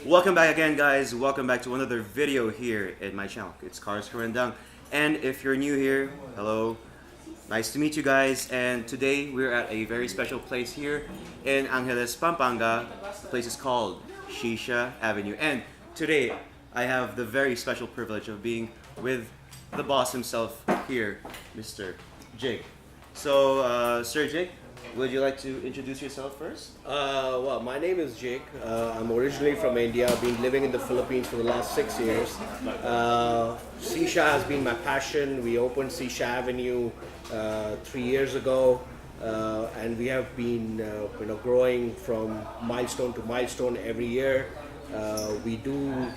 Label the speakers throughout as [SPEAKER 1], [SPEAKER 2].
[SPEAKER 1] Welcome back again, guys. Welcome back to another video here at my channel. It's Cars Karandang. And if you're new here, hello. Nice to meet you guys. And today we're at a very special place here in Angeles, Pampanga. The place is called Shisha Avenue. And today I have the very special privilege of being with the boss himself here, Mr. Jake. So, Sir Jake, would you like to introduce yourself first?
[SPEAKER 2] Well, my name is Jake. I'm originally from India. I've been living in the Philippines for the last 6 years. Shisha has been my passion. We opened Shisha Avenue 3 years ago, and we have been growing from milestone to milestone every year. We do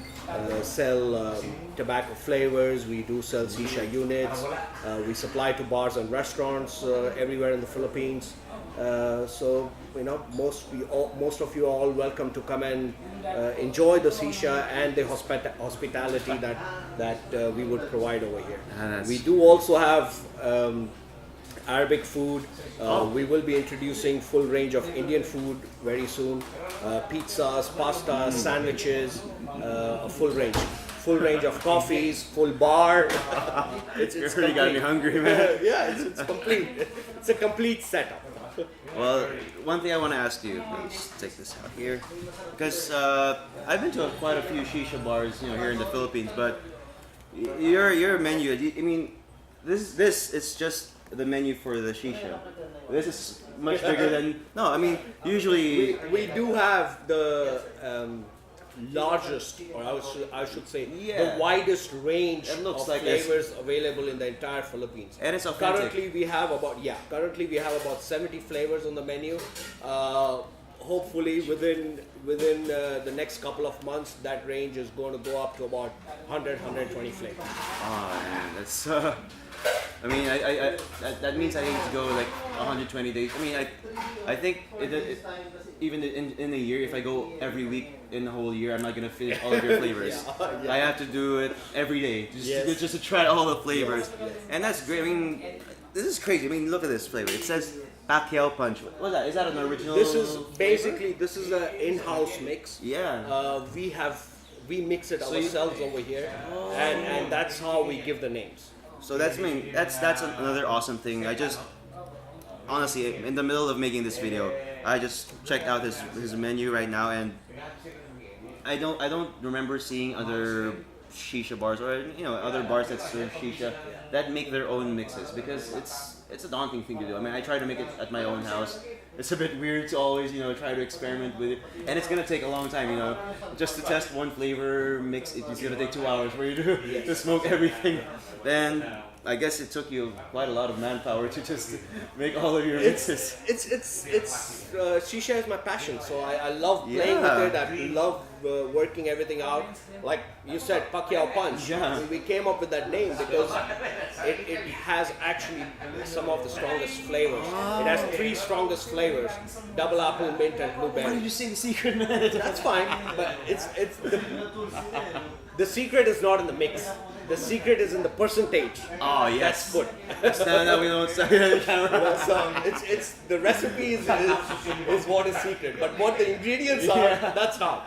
[SPEAKER 2] sell tobacco flavors. We do sell Shisha units. We supply to bars and restaurants everywhere in the Philippines. So most of you are all welcome to come and enjoy the Shisha and the hospitality that we would provide over here. We do also have Arabic food. We will be introducing full range of Indian food very soon. Pizzas, pastas, sandwiches, a full range of coffees, full bar.
[SPEAKER 1] It's you got me hungry, man.
[SPEAKER 2] Yeah, it's complete. It's a complete setup.
[SPEAKER 1] Well, one thing I want to ask you, let's take this out here, because I've been to quite a few shisha bars, here in the Philippines, but your menu, I mean, this is just the menu for the shisha. This is much bigger than, no, I mean, usually...
[SPEAKER 2] We do have the largest, or I should say, the widest range of
[SPEAKER 1] like
[SPEAKER 2] flavors available in the entire Philippines.
[SPEAKER 1] And it's authentic.
[SPEAKER 2] Currently we have about 70 flavors on the menu. Hopefully within the next couple of months, that range is going to go up to about 120 flavors.
[SPEAKER 1] Oh man, that's I mean, that means I need to go like 120 days. I mean, I think even in a year, if I go every week in the whole year, I'm not gonna finish all of your flavors.
[SPEAKER 2] Yeah.
[SPEAKER 1] I have to do it every day just to try all the flavors,
[SPEAKER 2] Yes.
[SPEAKER 1] and that's great. I mean, this is crazy. I mean, look at this flavor. It says Pacquiao Punch. What's that? Is that an original?
[SPEAKER 2] This is an in-house mix.
[SPEAKER 1] Yeah.
[SPEAKER 2] We mix it ourselves over here, and that's how we give the names.
[SPEAKER 1] So that's another awesome thing. I just honestly, in the middle of making this video, I just checked out his menu right now, and I don't remember seeing other shisha bars or other bars that serve shisha that make their own mixes, because it's a daunting thing to do. I mean, I try to make it at my own house. It's a bit weird to always try to experiment with it, and it's gonna take a long time. Just to test one flavor mix, it's gonna take 2 hours for you to smoke everything. Then I guess it took you quite a lot of manpower to just make all of your mixes.
[SPEAKER 2] Shisha is my passion, so I love playing with it. I love working everything out. Like you said, Pacquiao Punch.
[SPEAKER 1] Yeah.
[SPEAKER 2] We came up with that name because it has actually some of the strongest flavors. It has 3 strongest flavors: double apple, mint, and blueberry.
[SPEAKER 1] Why did you say the secret, man?
[SPEAKER 2] That's fine, but the secret is not in the mix. The secret is in the percentage.
[SPEAKER 1] Oh yes.
[SPEAKER 2] That's good.
[SPEAKER 1] No, we don't say it on camera.
[SPEAKER 2] So it's the recipe is what is secret, but what the ingredients are, that's not.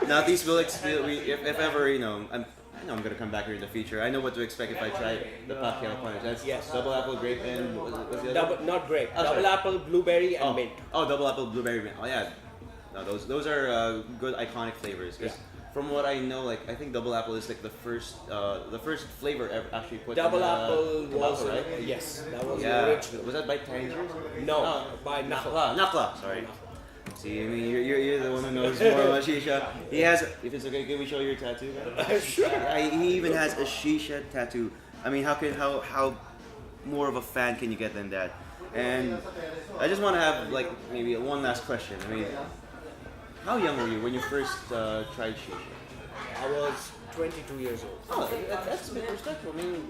[SPEAKER 1] Now these will if ever I know I'm gonna come back here in the future. I know what to expect if I try the Pacquiao Punch. That's double apple, grape, and what's the other?
[SPEAKER 2] Not grape. Double apple, blueberry, and mint.
[SPEAKER 1] Oh, double apple, blueberry, mint. Oh yeah. No, those are good iconic flavors. From what I know, I think double apple is like the first flavor ever actually put.
[SPEAKER 2] Double
[SPEAKER 1] in,
[SPEAKER 2] apple was
[SPEAKER 1] right?
[SPEAKER 2] Yes, that was the original.
[SPEAKER 1] Was that by Tangiers?
[SPEAKER 2] No, by Nakla.
[SPEAKER 1] Nakla. Sorry. See, I mean, you're the one who knows more about shisha. He has. If it's okay, can we show your tattoo?
[SPEAKER 2] Sure.
[SPEAKER 1] He even has a shisha tattoo. I mean, how more of a fan can you get than that? And I just want to have maybe one last question. I mean, how young were you when you first tried shisha?
[SPEAKER 2] I was 22 years old.
[SPEAKER 1] Oh, that's a bit respectful. I mean,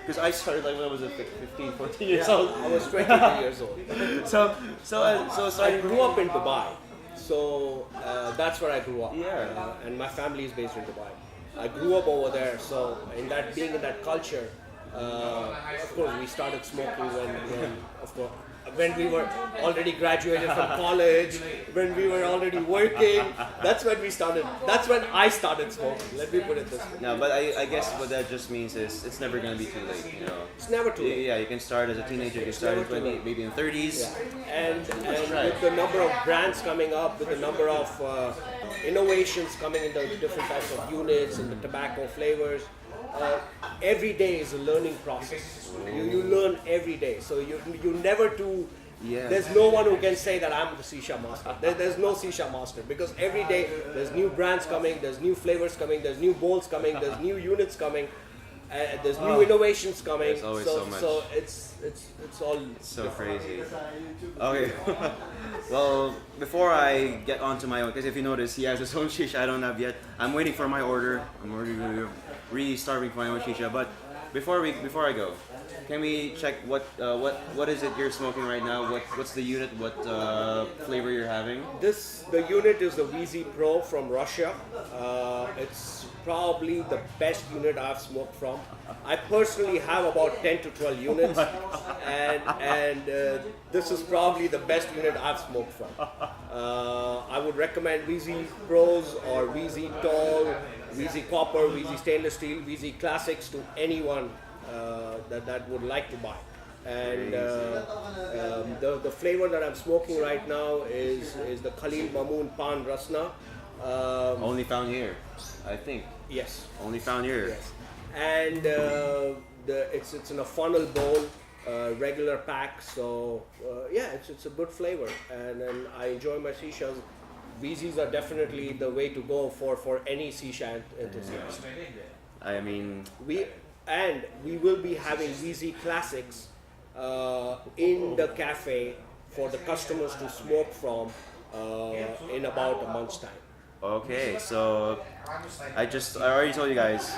[SPEAKER 1] because I started when I was 15, 14 years old.
[SPEAKER 2] I was 22 years old.
[SPEAKER 1] So
[SPEAKER 2] I grew up in Dubai, so that's where I grew up.
[SPEAKER 1] Yeah.
[SPEAKER 2] And my family is based in Dubai. I grew up over there, so being in that culture, of course, we started smoking when of course, when we were already graduated from college, when we were already working. That's when we started. That's when I started smoking. Let me put it this way.
[SPEAKER 1] No, but I guess what that just means is it's never gonna be too late. You know.
[SPEAKER 2] It's never too late.
[SPEAKER 1] Yeah, you can start as a teenager. You can start in 20, maybe in 30s.
[SPEAKER 2] Yeah. And with the number of brands coming up, with the number of innovations coming in the different types of units and the tobacco flavors, every day is a learning process. You learn every day, so you never too.
[SPEAKER 1] Yeah.
[SPEAKER 2] There's no one who can say that I'm the Shisha master. There's no Shisha master, because every day there's new brands coming, there's new flavors coming, there's new bowls coming, there's new units coming, there's new innovations coming.
[SPEAKER 1] There's always so much.
[SPEAKER 2] So it's all
[SPEAKER 1] so crazy. Okay. Well, before I get onto my own, because if you notice, he has his own shisha. I don't have yet. I'm waiting for my order. I'm already really starving for my own shisha. But before I go, can we check what is it you're smoking right now? What's the unit? What flavor you're having?
[SPEAKER 2] The unit is the VZ Pro from Russia. It's probably the best unit I've smoked from. I personally have about 10 to 12 units, and this is probably the best unit I've smoked from. I would recommend VZ Pros or VZ Tall, VZ Copper, VZ Stainless Steel, VZ Classics to anyone that would like to buy. And the flavor that I'm smoking right now is the Khalil Mamoon Pan Rasna.
[SPEAKER 1] Only found here, I think.
[SPEAKER 2] Yes.
[SPEAKER 1] Only found here.
[SPEAKER 2] Yes. And it's in a funnel bowl, regular pack. So yeah, it's a good flavor, and I enjoy my shishas. VZs are definitely the way to go for any shisha enthusiast.
[SPEAKER 1] I mean,
[SPEAKER 2] we will be having VZ Classics in the cafe for the customers to smoke from in about a month's time.
[SPEAKER 1] okay, so I already told you guys,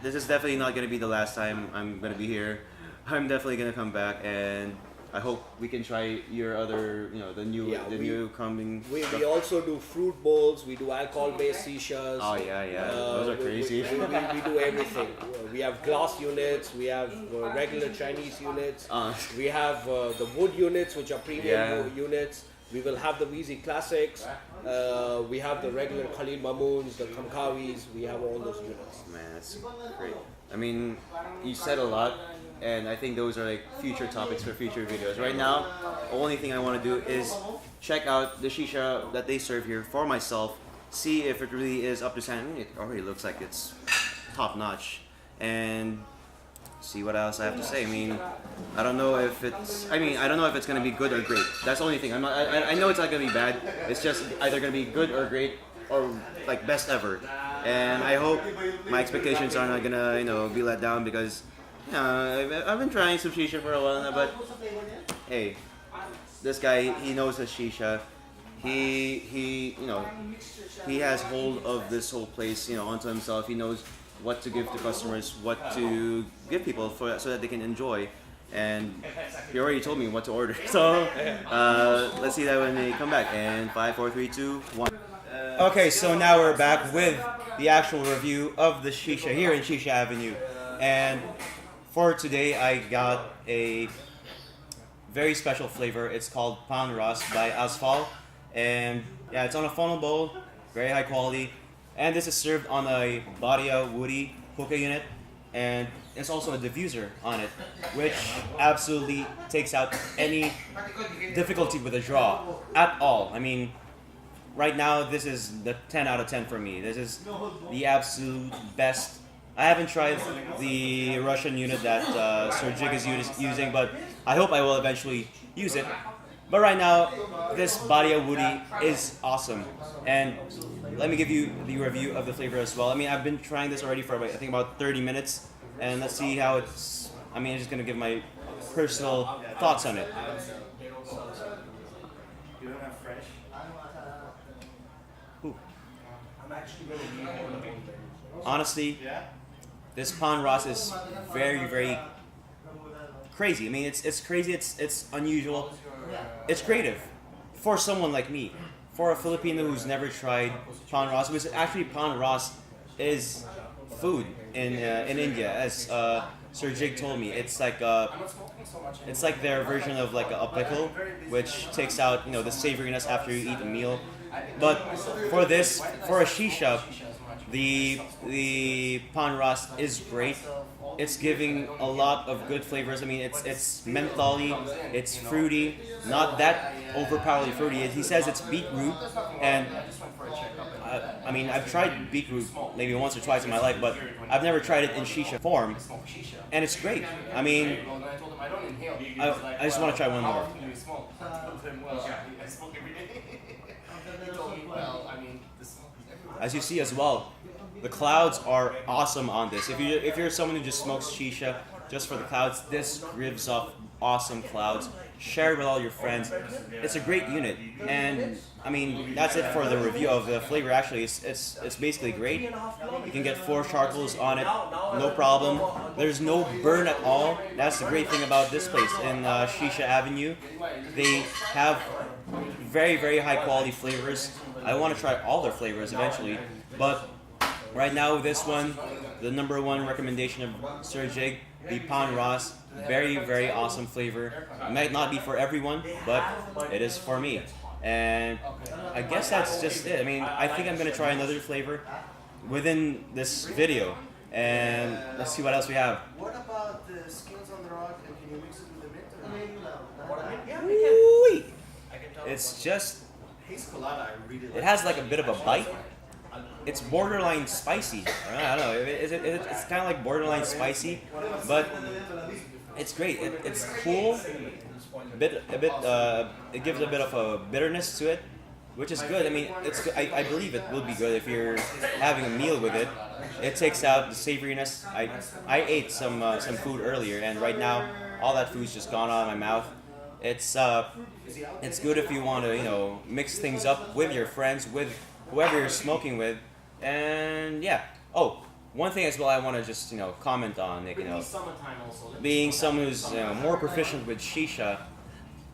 [SPEAKER 1] this is definitely not gonna be the last time I'm gonna be here. I'm definitely gonna come back, and I hope we can try your other, the new coming.
[SPEAKER 2] We also do fruit bowls. We do alcohol-based shishas.
[SPEAKER 1] Oh yeah, those are crazy.
[SPEAKER 2] We do everything. We have glass units. We have regular Chinese units. We have the wood units, which are premium units. We will have the VZ Classics. We have the regular Khalil Mamoons, the Kamkawis. We have all those units.
[SPEAKER 1] Man, that's great. I mean, you said a lot, and I think those are like future topics for future videos. Right now, the only thing I want to do is check out the shisha that they serve here for myself, see if it really is up to standard. It already looks like it's top notch, and see what else I have to say. I mean, I don't know if it's gonna be good or great. That's the only thing. I know it's not gonna be bad. It's just either gonna be good or great or like best ever. And I hope my expectations are not gonna be let down, because I've been trying some shisha for a while now, but hey, this guy, he knows his shisha. He has hold of this whole place, onto himself. He knows what to give to customers, what to give people so that they can enjoy. And he already told me what to order. So let's see that when they come back. And 5, 4, 3, 2, 1. Okay, so now we're back with the actual review of the shisha here in Sheesha Avenue. And for today, I got a very special flavor. It's called Pan Raas by Azfal. And yeah, it's on a funnel bowl, very high quality. And this is served on a Batia woody hookah unit. And it's also a diffuser on it, which absolutely takes out any difficulty with the draw at all. I mean, right now, this is the 10 out of 10 for me. This is the absolute best. I haven't tried the Russian unit that Sir Jig is using, but I hope I will eventually use it. But right now, this Batia Woody is awesome. And let me give you the review of the flavor as well. I mean, I've been trying this already for I think about 30 minutes. And let's see how it's... I'm just going to give my personal thoughts on it.
[SPEAKER 3] You don't have fresh?
[SPEAKER 1] Ooh.
[SPEAKER 3] I'm actually going to need one.
[SPEAKER 1] Honestly, this Pan Raas is very, very crazy. I mean, it's crazy, it's unusual, it's creative. For someone like me, for a Filipino who's never tried Pan Raas, which actually Pan Raas is food in India, as Sir Jig told me, it's like their version of like a pickle, which takes out the savoriness after you eat a meal. But for this, for a shisha, the Pan Raas is great. It's giving a lot of good flavors. I mean, it's mentholy, it's fruity, not that overpoweringly fruity. He says it's beetroot, and I mean, I've tried beetroot maybe once or twice in my life, but I've never tried it in shisha form, and it's great. I mean, I just want to try one more. As you see as well, the clouds are awesome on this. If you're someone who just smokes shisha just for the clouds, this gives off awesome clouds. Share it with all your friends. It's a great unit, and I mean that's it for the review of the flavor. Actually, it's basically great. You can get 4 charcoals on it, no problem. There's no burn at all. That's the great thing about this place in Sheesha Avenue. They have very high quality flavors. I want to try all their flavors eventually, but right now this one, the #1 recommendation of Sir Jig, the Pan Raas, very awesome flavor. It might not be for everyone, but it is for me. And I guess that's just it. I mean, I think I'm gonna try another flavor within this video, and let's see what else we have.
[SPEAKER 3] What about the skins on the rock? And can you mix it with the mint?
[SPEAKER 1] Ooh-wee. It's just,
[SPEAKER 3] Haze colada, I really like.
[SPEAKER 1] it has like a bit of a bite. It's borderline spicy. I don't know. It's kind of like borderline spicy, but it's great. It's cool. It gives a bit of a bitterness to it, which is good. I mean, I believe it will be good if you're having a meal with it. It takes out the savoriness. I ate some food earlier, and right now all that food's just gone out of my mouth. It's good if you want to mix things up with your friends, with whoever you're smoking with, and yeah. Oh, one thing as well I want to just comment on, Nick. Being someone who's more proficient with shisha,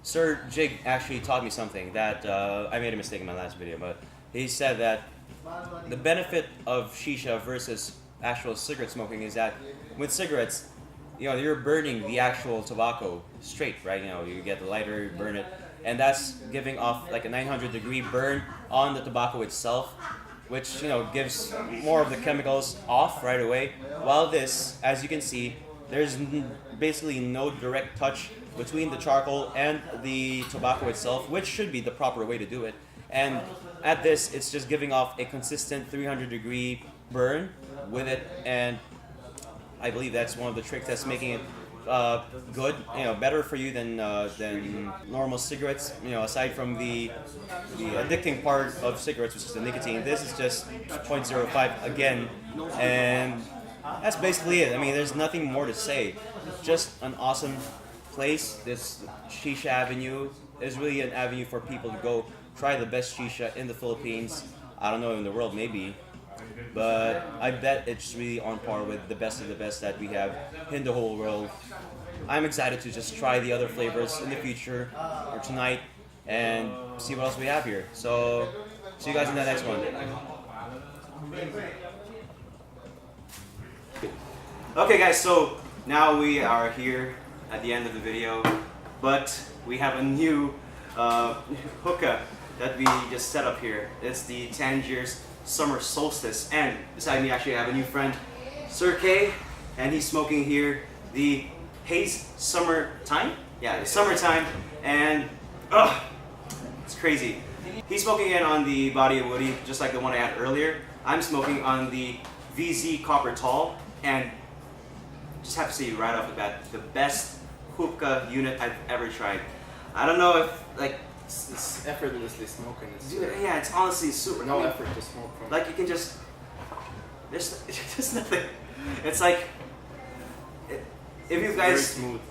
[SPEAKER 1] Sir Jig actually taught me something that I made a mistake in my last video, but he said that the benefit of shisha versus actual cigarette smoking is that with cigarettes, you're burning the actual tobacco straight, right? You get the lighter, you burn it, and that's giving off like a 900-degree burn on the tobacco itself, which gives more of the chemicals off right away. While this, as you can see, there's basically no direct touch between the charcoal and the tobacco itself, which should be the proper way to do it. And at this, it's just giving off a consistent 300-degree burn with it, and I believe that's one of the tricks that's making it good, better for you than normal cigarettes. Aside from the addicting part of cigarettes, which is the nicotine, this is just 0.05 again, and that's basically it. I mean, there's nothing more to say. Just an awesome place. This Shisha Avenue is really an avenue for people to go try the best shisha in the Philippines. I don't know, in the world maybe. But I bet it's really on par with the best of the best that we have in the whole world. I'm excited to just try the other flavors in the future or tonight and see what else we have here. So, see you guys in the next one. Okay guys, so now we are here at the end of the video, but we have a new hookah that we just set up here. It's the Tangiers Summer Solstice, and beside me actually I have a new friend, Sir K, and he's smoking here the Haze Summertime? Yeah, the Summertime, and it's crazy. He's smoking it on the Batia Woody, just like the one I had earlier. I'm smoking on the VZ Copper Tall, and just have to say right off the bat, the best hookah unit I've ever tried. I don't know if
[SPEAKER 3] It's effortlessly smoking.
[SPEAKER 1] yeah, it's honestly super.
[SPEAKER 3] No effort to smoke from.
[SPEAKER 1] Like you can just, there's nothing. It's like, if you
[SPEAKER 3] Very
[SPEAKER 1] guys,
[SPEAKER 3] smooth.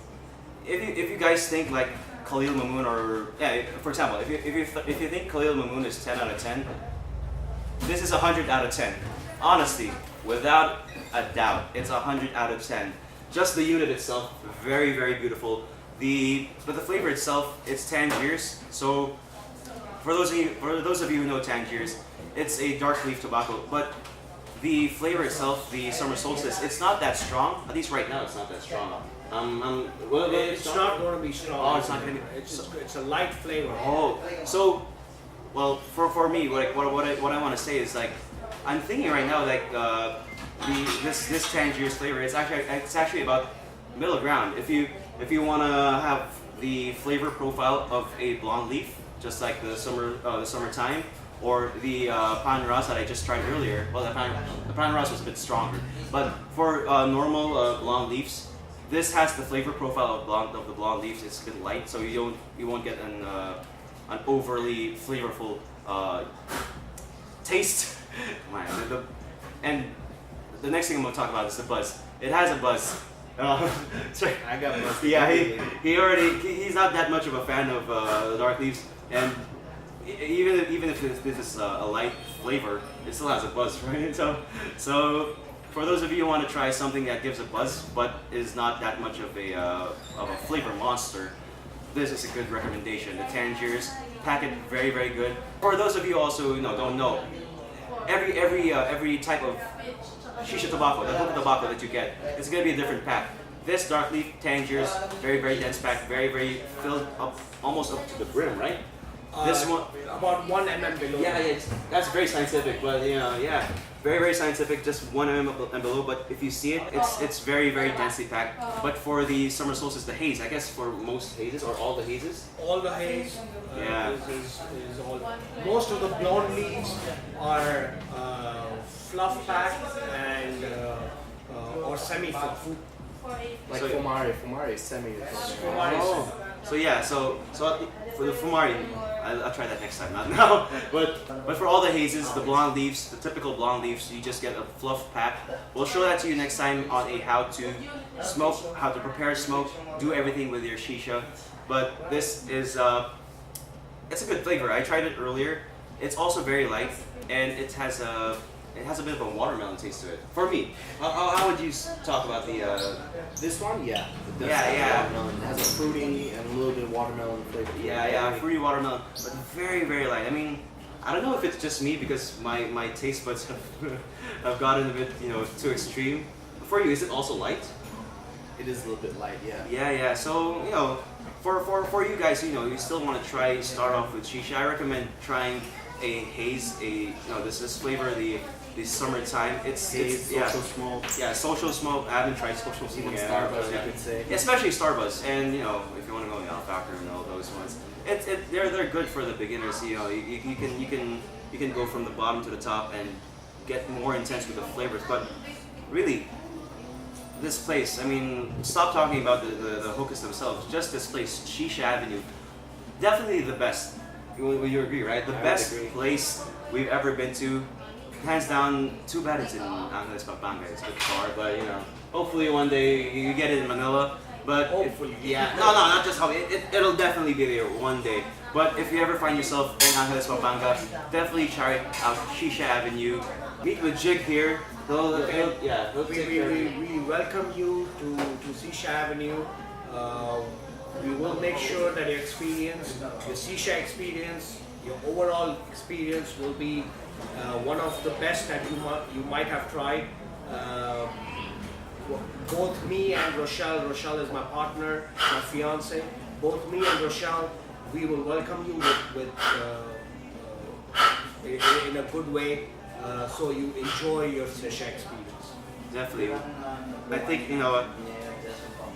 [SPEAKER 1] if you guys think like Khalil Mamoon, or yeah, for example, if you think Khalil Mamoon is 10 out of 10, this is 100 out of 10. Honestly, without a doubt, it's 100 out of 10. Just the unit itself, very beautiful. But the flavor itself, it's Tangiers. So for those of you who know Tangiers, it's a dark leaf tobacco. But the flavor itself, the summer solstice, it's not that strong. At least right now, it's not that strong.
[SPEAKER 2] It's not going to be strong.
[SPEAKER 1] Oh, it's not going to be.
[SPEAKER 2] It's a light flavor.
[SPEAKER 1] Oh, so, well, for me, what I want to say is like, I'm thinking right now like this Tangiers flavor, it's actually about middle ground. If you want to have the flavor profile of a blonde leaf, just like the summertime, or the Pan Raas that I just tried earlier. Well, the Pan Raas was a bit stronger, but for normal blonde leaves, this has the flavor profile of the blonde leaves. It's a bit light, so you won't get an overly flavorful taste. And the next thing I'm gonna talk about is the buzz. It has a buzz. Sorry.
[SPEAKER 2] I got buzz.
[SPEAKER 1] Yeah, he's not that much of a fan of dark leaves, and even if this is a light flavor, it still has a buzz, right? So for those of you who want to try something that gives a buzz but is not that much of a flavor monster, this is a good recommendation. The Tangiers, pack it very, very good. For those of you also don't know, every type of Shisha tobacco, the hookah tobacco that you get, it's gonna be a different pack. This dark leaf Tangiers, very, very dense pack, very, very filled up, almost up to the brim, right? This one
[SPEAKER 2] about 1 mm below.
[SPEAKER 1] Yeah, that's very scientific, but yeah, very, very scientific, just 1 mm and below. But if you see it, it's very, very densely packed. But for the summer solstice, the haze, I guess for most hazes or all the hazes.
[SPEAKER 2] All the haze.
[SPEAKER 1] Yeah.
[SPEAKER 2] Is all. Most of the blonde leaves are fluff packed and or semi fluff.
[SPEAKER 4] Like
[SPEAKER 1] So-
[SPEAKER 4] Fumari is semi.
[SPEAKER 1] Oh. So yeah, so for the Fumari, I'll try that next time, not now. But for all the hazes, the blonde leaves, the typical blonde leaves, you just get a fluff pack. We'll show that to you next time on a how to smoke, how to prepare smoke, do everything with your shisha. But this is it's a good flavor. I tried it earlier. It's also very light, and it has a bit of a watermelon taste to it. For me, how would you talk about the?
[SPEAKER 4] This one, yeah. It does
[SPEAKER 1] Yeah,
[SPEAKER 4] have
[SPEAKER 1] yeah.
[SPEAKER 4] Watermelon. It has a fruity and a little bit of watermelon flavor.
[SPEAKER 1] Yeah, fruity watermelon, but very, very light. I mean, I don't know if it's just me because my taste buds have gotten a bit, too extreme. For you, is it also light?
[SPEAKER 4] It is a little bit light, yeah.
[SPEAKER 1] Yeah. So for you guys, you still want to start off with shisha. I recommend trying a haze, this flavor, the summertime. It's
[SPEAKER 4] Social smoke.
[SPEAKER 1] Yeah, social smoke. I haven't tried social smoke.
[SPEAKER 4] Even
[SPEAKER 1] yet,
[SPEAKER 4] Starbucks,
[SPEAKER 1] yeah.
[SPEAKER 4] you could say.
[SPEAKER 1] Yeah, especially Starbucks, and if you want to go Factor and all those ones, they're good for the beginners. You can go from the bottom to the top and get more intense with the flavors. But really, this place, I mean, stop talking about the hookahs themselves. Just this place, Sheesha Avenue, definitely the best. Will you agree, right? The
[SPEAKER 4] I would
[SPEAKER 1] best
[SPEAKER 4] agree.
[SPEAKER 1] place we've ever been to. Hands down, too bad it's in Tangiers, Pampanga. It's a bit far, but hopefully one day you get it in Manila. But
[SPEAKER 2] Hopefully.
[SPEAKER 1] no, not just hopefully. It'll definitely be there one day. But if you ever find yourself in Tangiers, Pampanga, definitely try out Shisha Avenue. Meet with Jig here. He'll take care of you.
[SPEAKER 2] We welcome you to Shisha Avenue. We will make sure that your Shisha experience, your overall experience will be one of the best that you might have tried. Both me and Rochelle is my partner, my fiance. Both me and Rochelle, we will welcome you in a good way, so you enjoy your Shisha experience.
[SPEAKER 1] Definitely. I think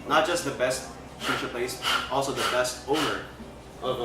[SPEAKER 1] not just the best shisha place, also the best owner of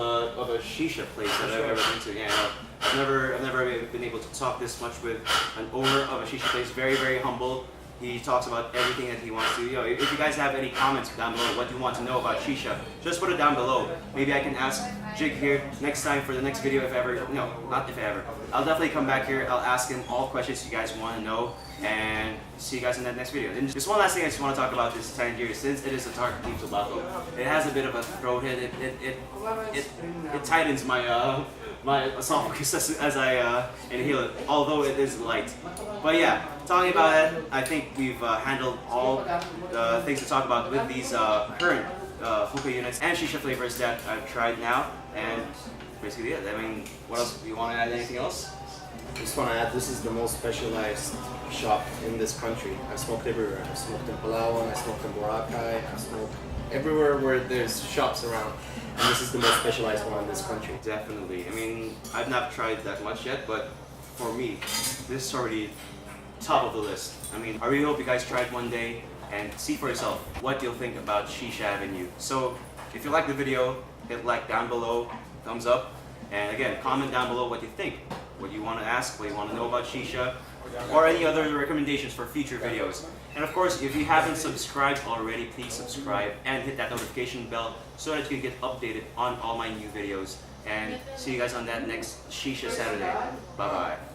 [SPEAKER 1] a shisha place that I've ever been to. Yeah, I've never been able to talk this much with an owner of a shisha place. Very, very humble. He talks about everything that he wants to. If you guys have any comments down below, what you want to know about shisha, just put it down below. Maybe I can ask Jig here next time for the next video if ever. No, not if ever. I'll definitely come back here. I'll ask him all questions you guys want to know, and see you guys in that next video. And just one last thing I just want to talk about this Tangiers, since it is a dark leaf tobacco. It has a bit of a throat hit. It tightens my my esophagus as I inhale it, although it is light. But yeah, talking about it, I think we've handled all the things to talk about with these current hookah units and shisha flavors that I've tried now, and basically it. I mean, what else? Do you want to add anything else?
[SPEAKER 4] Just want to add, this is the most specialized shop in this country. I've smoked everywhere. I've smoked in Palawan, I smoked in Boracay, I smoked everywhere where there's shops around. And this is the most specialized one in this country.
[SPEAKER 1] Definitely. I mean, I've not tried that much yet, but for me, this is already top of the list. I mean, I really hope you guys try it one day and see for yourself what you'll think about Sheesha Avenue. So, if you like the video, hit like down below, thumbs up, and again, comment down below what you think, what you want to ask, what you want to know about Sheesha, or any other recommendations for future videos. And of course, if you haven't subscribed already, please subscribe and hit that notification bell so that you can get updated on all my new videos. And see you guys on that next Shisha Saturday. Bye bye.